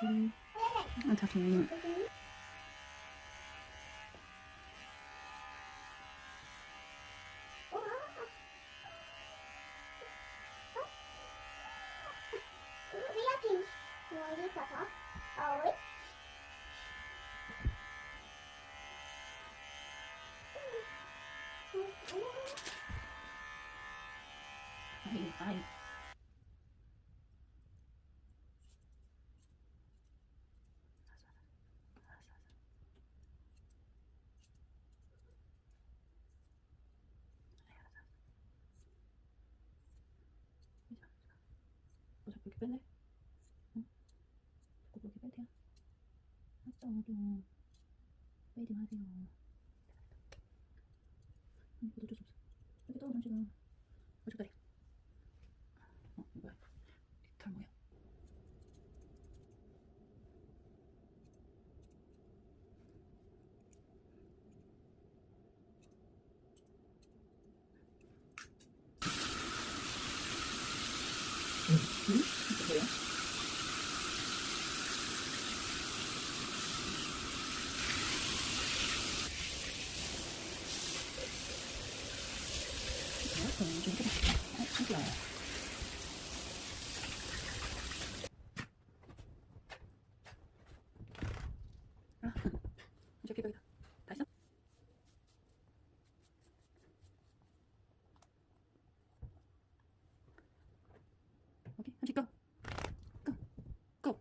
해야지. 아, 다 좋네. 아이. 자꾸 이렇게 빼네. 응? 자꾸 이렇게 빼대요. 알았어, 좀 빼지 마세요. 이것도 어쩔 수 없어. 이렇게 떠오르는 지금. 어쩌다리. 뭐야? 털 뭐야? 이게 뭐야? 좀 해봐. 신기해. 이제 여기다. 다 했어? 오케이, 한식 고! 고! 고!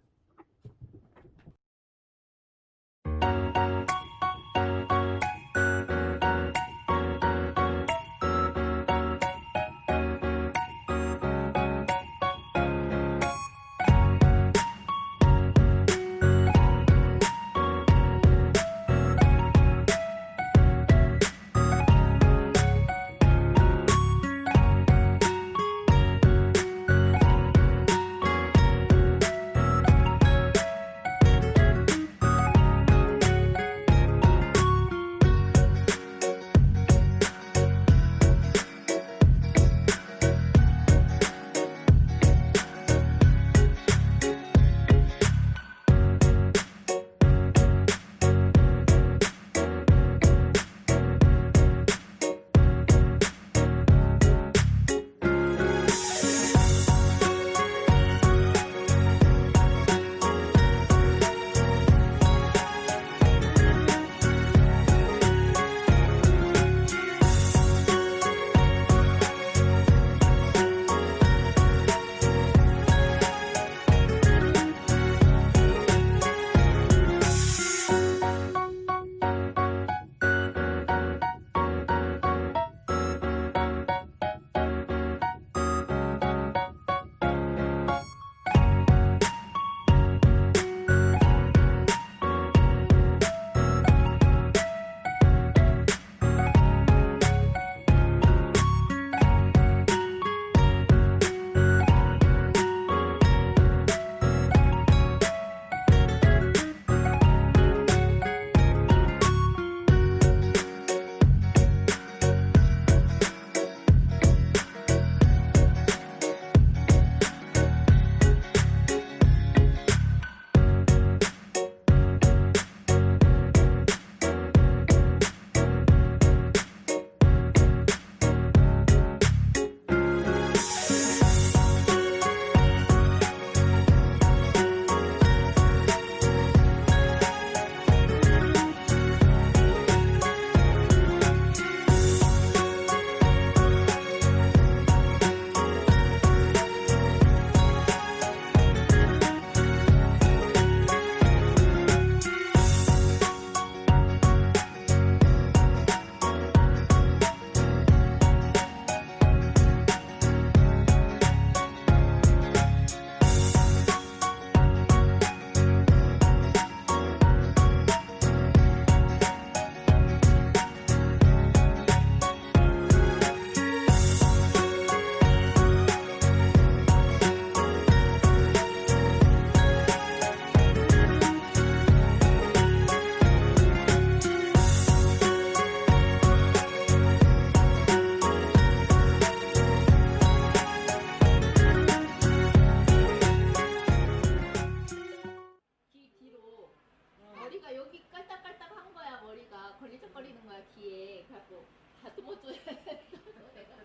삐쩍거리는 거야 귀에. 그래갖고 다듬어줘야 돼. 내가.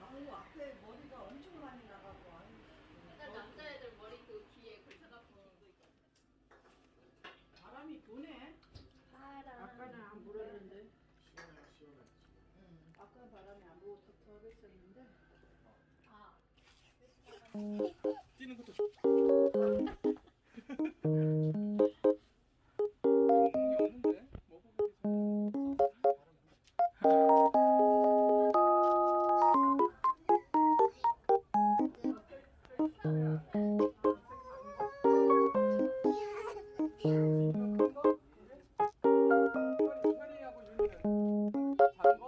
아우 앞에 머리가 엄청 많이 나가고. 맨날 남자애들 머리 그 귀에 걸쳐갖고 쥐고 있거든. 바람이 부네. 아까는 안 불었는데. 시원하지. 아까 바람이 안 불고 더 덜했었는데. 아. 뛰는 것도 없는데? 먹어보기 이하고 유리는 작은 거?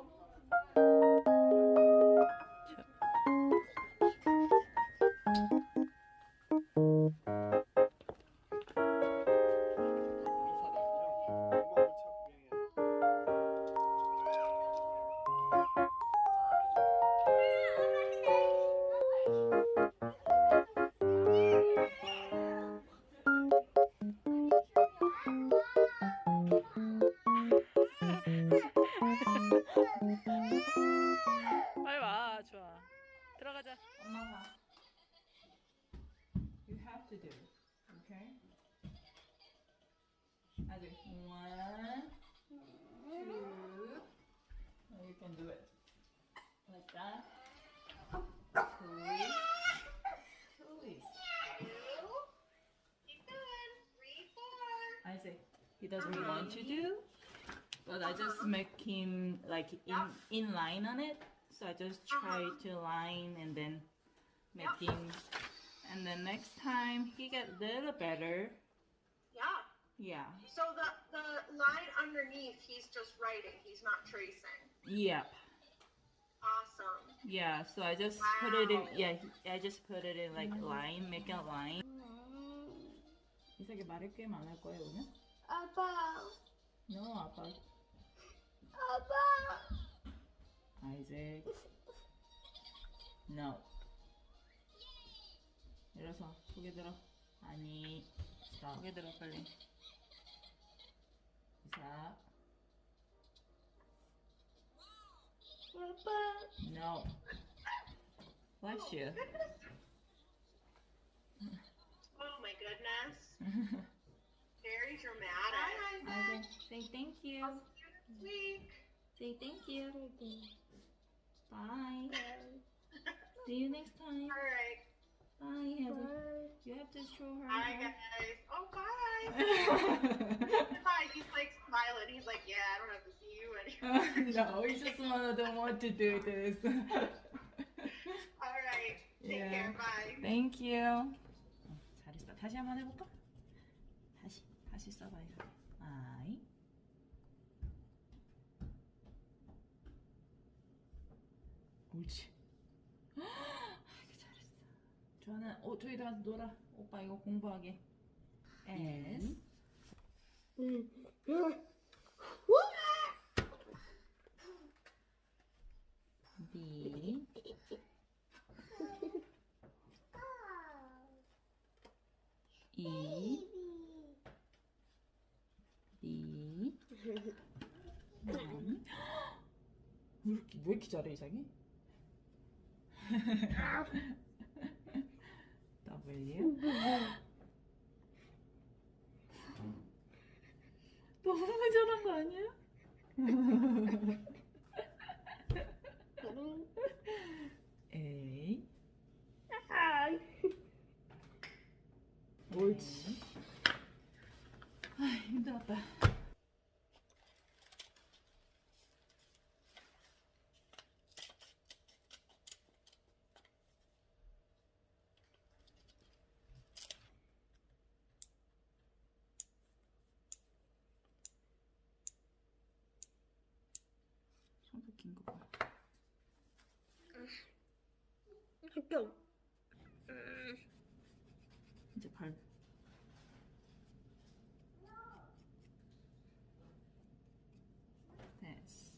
빨리 와, 좋아. 들어가자. 엄마가. You have to do. Okay? 아직 1, 2. You can do it. Like that. Twist. Twist. Keep going. 3, 4. Isaac, he doesn't want to do, but I just make him like in line on it. So I just try to line and then make him, and then next time he get a little better. Yeah. Yeah. So the line underneath, he's just writing. He's not tracing. Yep. Awesome. Yeah. So I just put it in. Yeah. I just put it in like line, make a line. 이삭이 말을 꽤 많을 거예요 오늘. 아빠. No, 아빠. 아빠. Isaac. No. 일어서 고개 들어. 아니. Stop. 고개 들어 빨리. 이삭. 아빠. No. Bless you. Oh my goodness. Very dramatic. Isaac, say thank you. I'll see you next week. Say thank you. Bye. See you next time. All right. Bye, Heather. You have to show her. Bye, guys. Oh, bye. Bye. He's like smiling. He's like, yeah, I don't have to see you anymore. No, we just don't want to do this. All right. Take Yeah. care. Bye. Thank you. 잘했어. 다시 한번 해볼까? 다시 써봐 이거. I. 옳지. 이렇게 잘했어. 좋아는 저희 다 놀아. 오빠 이거 공부하게. S. B. E. B. 왜 이렇게 잘해 이상이? W. 너무 잘한 거 아니야? A. 옳지. 아 힘들었다. 손톱 긴 거 봐. 이제 발. 됐어.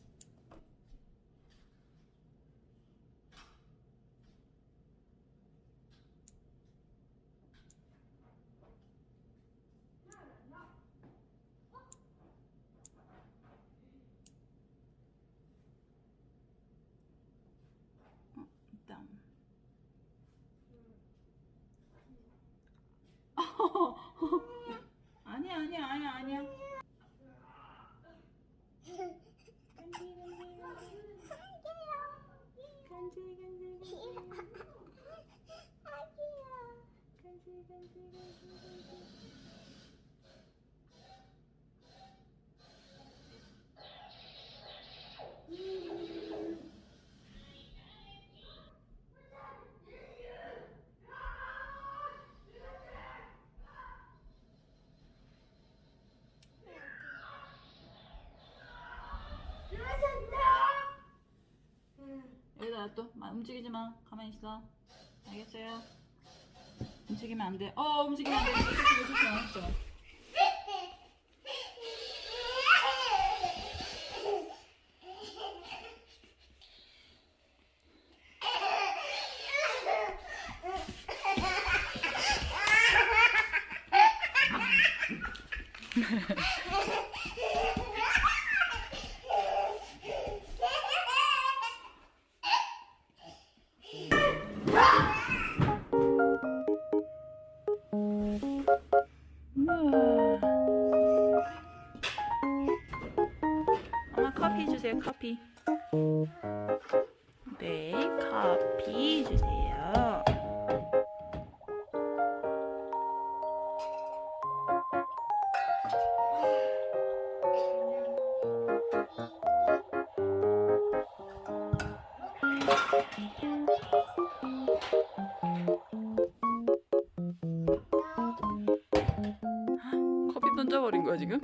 여기다 또 움직이지 마. 가만히 있어. 알겠어요? 움직이면 안 돼. 움직이면 안 돼. 조심. 엄마 커피 주세요. 커피. 네, 커피 주세요. 커피 던져버린 거야 지금?